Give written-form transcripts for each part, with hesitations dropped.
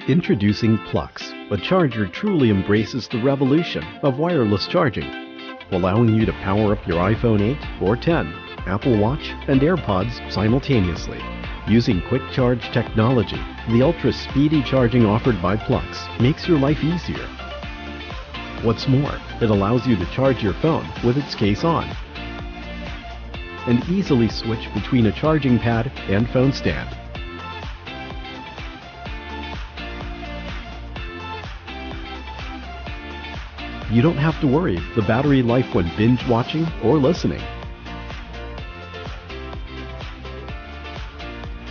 Introducing Plux, a charger truly embraces the revolution of wireless charging, allowing you to power up your iPhone 8 or 10, Apple Watch, and AirPods simultaneously. Using quick charge technology, the ultra-speedy charging offered by Plux makes your life easier. What's more, it allows you to charge your phone with its case on and easily switch between a charging pad and phone stand. You don't have to worry the battery life when binge watching or listening.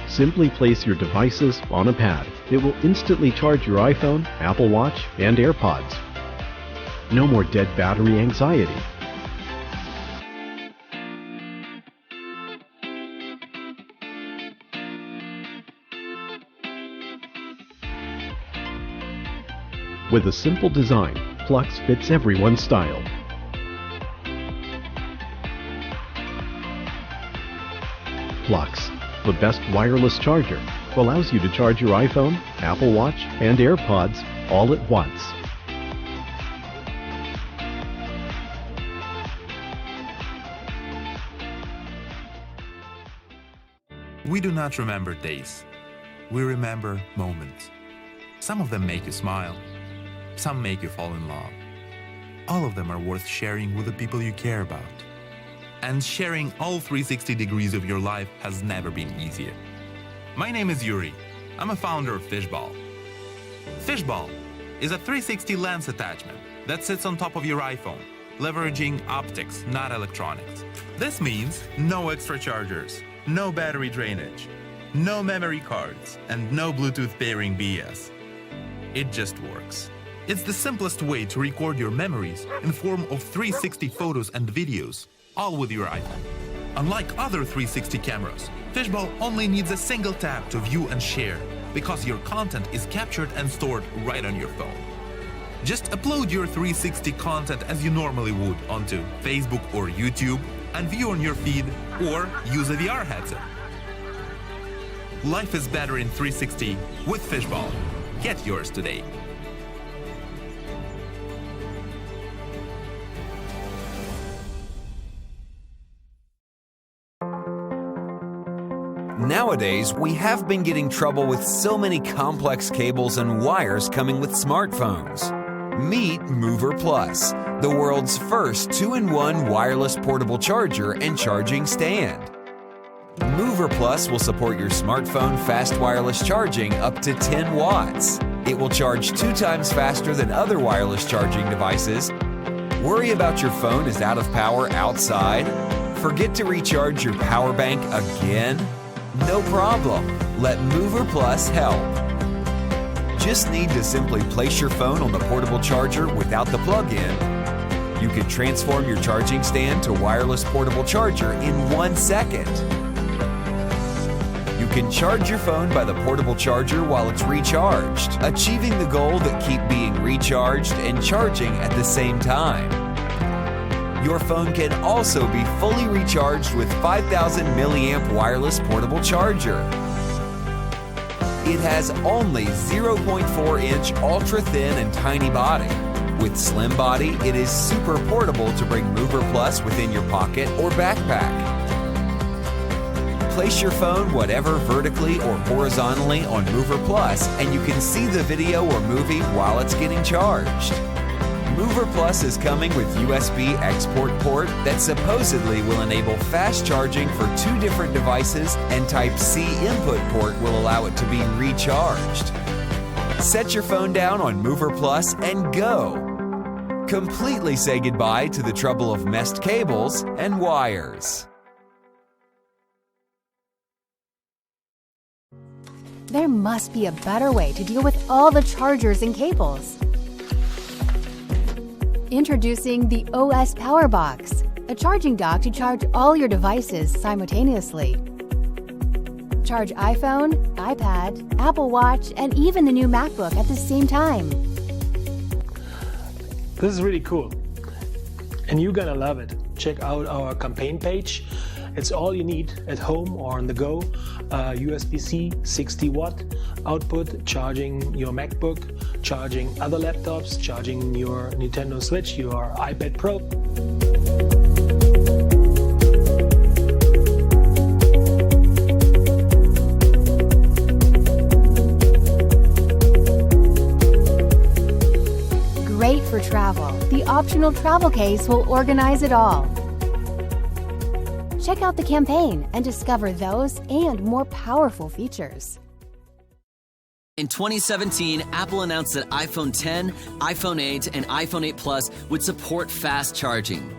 Simply place your devices on a pad. It will instantly charge your iPhone, Apple Watch, and AirPods. No more dead battery anxiety. With a simple design, Plux fits everyone's style. Plux, the best wireless charger, allows you to charge your iPhone, Apple Watch, and AirPods all at once. We do not remember days. We remember moments. Some of them make you smile. Some make you fall in love. All of them are worth sharing with the people you care about. And sharing all 360 degrees of your life has never been easier. My name is Yuri. I'm a founder of Fishball. Fishball is a 360 lens attachment that sits on top of your iPhone, leveraging optics, not electronics. This means no extra chargers, no battery drainage, no memory cards, and no Bluetooth pairing BS. It just works. It's the simplest way to record your memories in form of 360 photos and videos, all with your iPhone. Unlike other 360 cameras, Fishball only needs a single tap to view and share, because your content is captured and stored right on your phone. Just upload your 360 content as you normally would onto Facebook or YouTube and view on your feed, or use a VR headset. Life is better in 360 with Fishball. Get yours today. Nowadays, we have been getting trouble with so many complex cables and wires coming with smartphones. Meet Mover Plus, the world's first 2-in-1 wireless portable charger and charging stand. Mover Plus will support your smartphone fast wireless charging up to 10 watts. It will charge 2 times faster than other wireless charging devices. Worry about your phone is out of power outside? Forget to recharge your power bank again? No problem. Let Mover Plus help. Just need to simply place your phone on the portable charger without the plug-in. You can transform your charging stand to wireless portable charger in 1 second. You can charge your phone by the portable charger while it's recharged, achieving the goal that keep being recharged and charging at the same time. Your phone can also be fully recharged with 5,000 milliamp wireless portable charger. It has only 0.4-inch ultra-thin and tiny body. With slim body, it is super portable to bring Mover Plus within your pocket or backpack. Place your phone whatever vertically or horizontally on Mover Plus, and you can see the video or movie while it's getting charged. Mover Plus is coming with USB export port that supposedly will enable fast charging for 2 different devices, and Type-C input port will allow it to be recharged. Set your phone down on Mover Plus and go! Completely say goodbye to the trouble of messed cables and wires. There must be a better way to deal with all the chargers and cables. Introducing the OS Power Box, a charging dock to charge all your devices simultaneously. Charge iPhone, iPad, Apple Watch, and even the new MacBook at the same time. This is really cool, and you're gonna love it. Check out our campaign page It's all you need at home or on the go. USB-C 60 watt output, charging your MacBook, charging other laptops, charging your Nintendo Switch, your iPad Pro. Great for travel. The optional travel case will organize it all. Check out the campaign and discover those and more powerful features. In 2017, Apple announced that iPhone X, iPhone 8, and iPhone 8 Plus would support fast charging.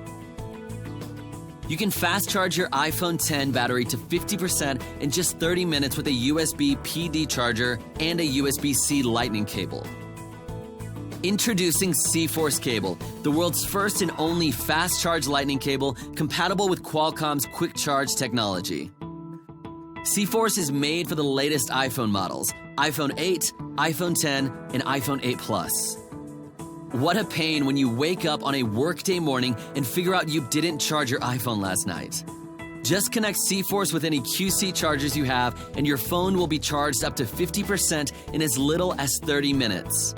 You can fast charge your iPhone X battery to 50% in just 30 minutes with a USB PD charger and a USB-C Lightning cable. Introducing C-Force Cable, the world's first and only fast charge Lightning cable compatible with Qualcomm's Quick Charge technology. C-Force is made for the latest iPhone models, iPhone 8, iPhone X, and iPhone 8 Plus. What a pain when you wake up on a workday morning and figure out you didn't charge your iPhone last night. Just connect C-Force with any QC chargers you have and your phone will be charged up to 50% in as little as 30 minutes.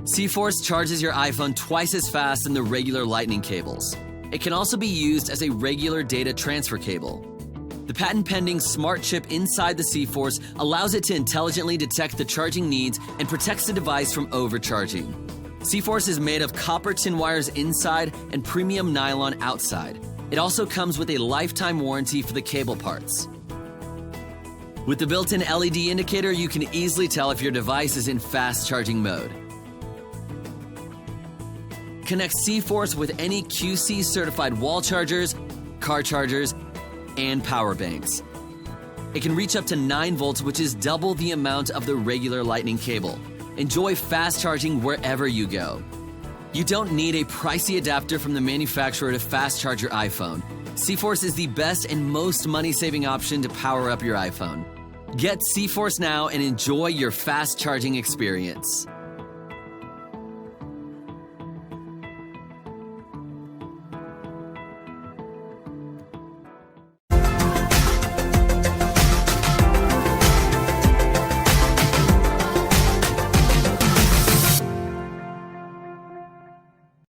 C-Force charges your iPhone twice as fast than the regular Lightning cables. It can also be used as a regular data transfer cable. The patent-pending smart chip inside the C-Force allows it to intelligently detect the charging needs and protects the device from overcharging. C-Force is made of copper tin wires inside and premium nylon outside. It also comes with a lifetime warranty for the cable parts. With the built-in LED indicator, you can easily tell if your device is in fast charging mode. Connect C-Force with any QC certified wall chargers, car chargers, and power banks. It can reach up to 9 volts, which is double the amount of the regular Lightning cable. Enjoy fast charging wherever you go. You don't need a pricey adapter from the manufacturer to fast charge your iPhone. C-Force is the best and most money-saving option to power up your iPhone. Get C-Force now and enjoy your fast charging experience.